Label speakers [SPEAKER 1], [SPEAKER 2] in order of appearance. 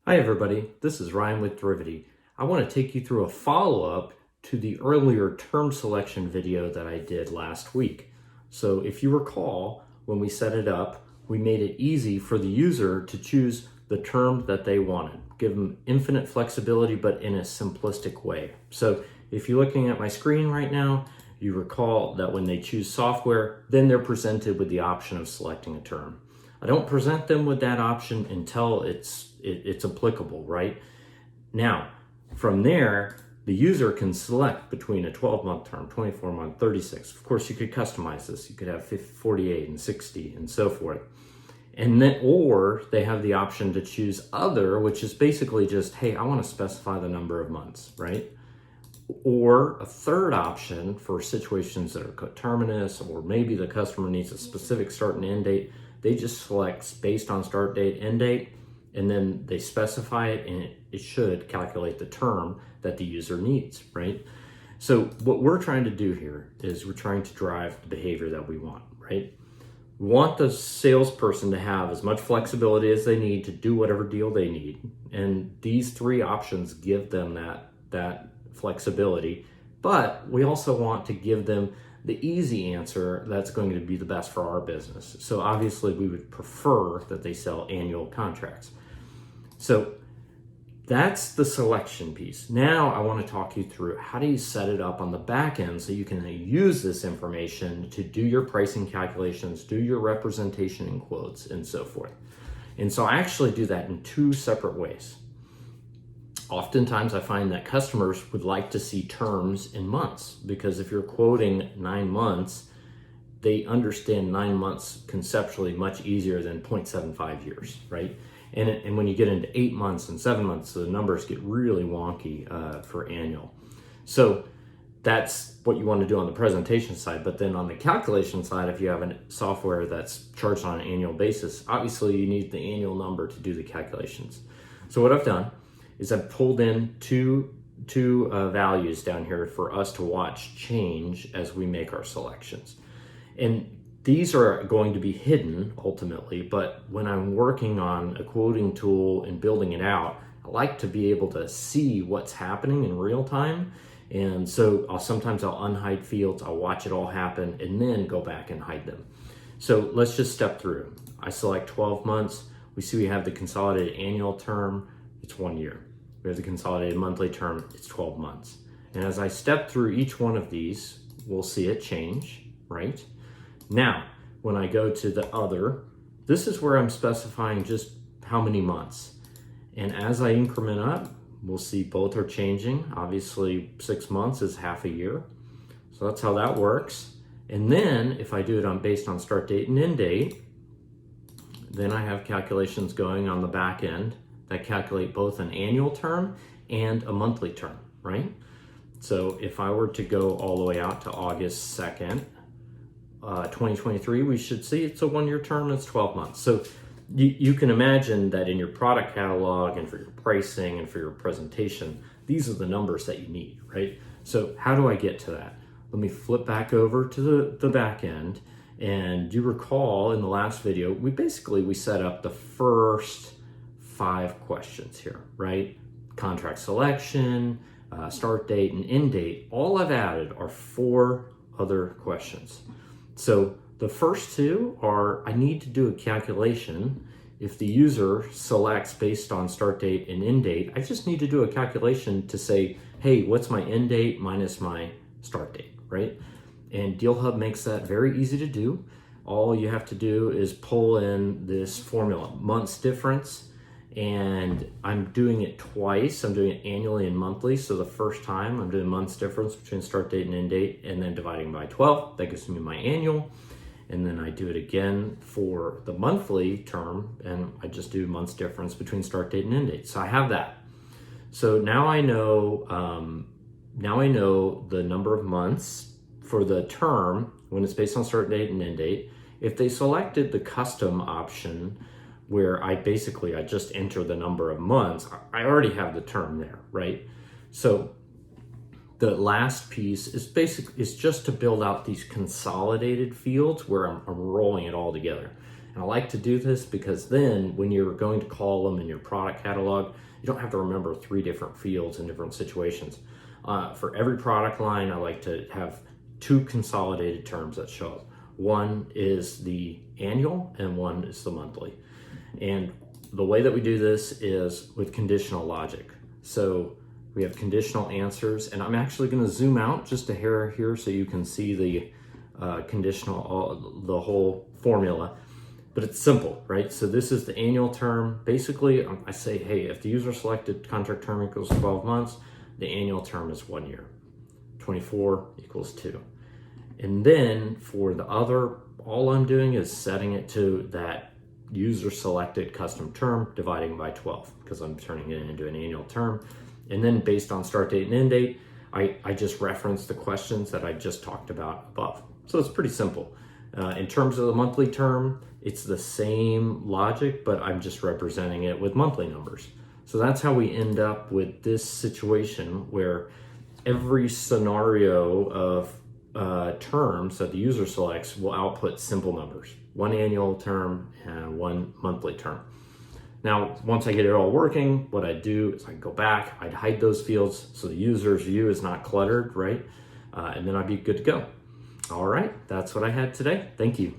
[SPEAKER 1] Hi everybody, this is Ryan with Derivity. I want to take you through a follow-up to the earlier term selection video that I did last week. So if you recall, when we set it up, we made it easy for the user to choose the term that they wanted. Give them infinite flexibility, but in a simplistic way. So if you're looking at my screen right now, you recall that when they choose software, then they're presented with the option of selecting a term. I don't present them with that option until it's applicable, right? Now, from there, the user can select between a 12-month term, 24-month, 36. Of course, you could customize this. You could have 48 and 60 and so forth. And then, or they have the option to choose other, which is basically just, hey, I want to specify the number of months, right? Or a third option for situations that are coterminous, or maybe the customer needs a specific start and end date. They just select based on start date, end date, and then they specify it, and it should calculate the term that the user needs, right? So what we're trying to do here is we're trying to drive the behavior that we want, right? We want the salesperson to have as much flexibility as they need to do whatever deal they need. And these three options give them that flexibility, but we also want to give them the easy answer that's going to be the best for our business. So obviously we would prefer that they sell annual contracts. So that's the selection piece. Now I want to talk you through how do you set it up on the back end so you can use this information to do your pricing calculations, do your representation in quotes, and so forth. And so I actually do that in two separate ways. Oftentimes I find that customers would like to see terms in months, because if you're quoting 9 months, they understand 9 months conceptually much easier than 0.75 years, right? And when you get into 8 months and 7 months, the numbers get really wonky for annual. So that's what you want to do on the presentation side. But then on the calculation side, if you have a software that's charged on an annual basis, obviously you need the annual number to do the calculations. So what I've done is I've pulled in two values down here for us to watch change as we make our selections. And these are going to be hidden ultimately, but when I'm working on a quoting tool and building it out, I like to be able to see what's happening in real time. And so sometimes I'll unhide fields, I'll watch it all happen, and then go back and hide them. So let's just step through. I select 12 months. We see we have the consolidated annual term, it's 1 year. We have the consolidated monthly term, it's 12 months. And as I step through each one of these, we'll see it change, right? Now, when I go to the other, this is where I'm specifying just how many months. And as I increment up, we'll see both are changing. Obviously, 6 months is half a year. So that's how that works. And then if I do it based on start date and end date, then I have calculations going on the back end that calculate both an annual term and a monthly term, right? So if I were to go all the way out to August 2nd, 2023, we should see it's a 1-year term, it's 12 months. So you can imagine that in your product catalog and for your pricing and for your presentation, these are the numbers that you need, right? So how do I get to that? Let me flip back over to the back end. And you recall in the last video, we set up the first 5 questions here, right? Contract selection, start date, and end date. All I've added are 4 other questions. So the first 2 are, I need to do a calculation. If the user selects based on start date and end date, I just need to do a calculation to say, hey, what's my end date minus my start date, right? And DealHub makes that very easy to do. All you have to do is pull in this formula, months difference, and I'm doing it twice. I'm doing it annually and monthly. So the first time I'm doing months difference between start date and end date, and then dividing by 12, that gives me my annual. And then I do it again for the monthly term, and I just do months difference between start date and end date. So I have that. So now I know the number of months for the term when it's based on start date and end date. If they selected the custom option, where I just enter the number of months, I already have the term there, right? So the last piece is just to build out these consolidated fields where I'm rolling it all together. And I like to do this because then when you're going to call them in your product catalog, you don't have to remember 3 different fields in different situations. For every product line, I like to have 2 consolidated terms that show up. One is the annual and one is the monthly. And the way that we do this is with conditional logic. So we have conditional answers, and I'm actually going to zoom out just a hair here so you can see the the whole formula. But it's simple, right? So this is the annual term. Basically, I say, hey, if the user selected contract term equals 12 months, the annual term is 1 year. 24 equals 2. And then for the other, all I'm doing is setting it to that user selected custom term, dividing by 12, because I'm turning it into an annual term. And then based on start date and end date, I just reference the questions that I just talked about above. So it's pretty simple. In terms of the monthly term, it's the same logic, but I'm just representing it with monthly numbers. So that's how we end up with this situation where every scenario of terms that the user selects will output simple numbers, 1 annual term and 1 monthly term. Now, once I get it all working, what I do is I go back, I'd hide those fields so the user's view is not cluttered, right? And then I'd be good to go. All right, that's what I had today. Thank you.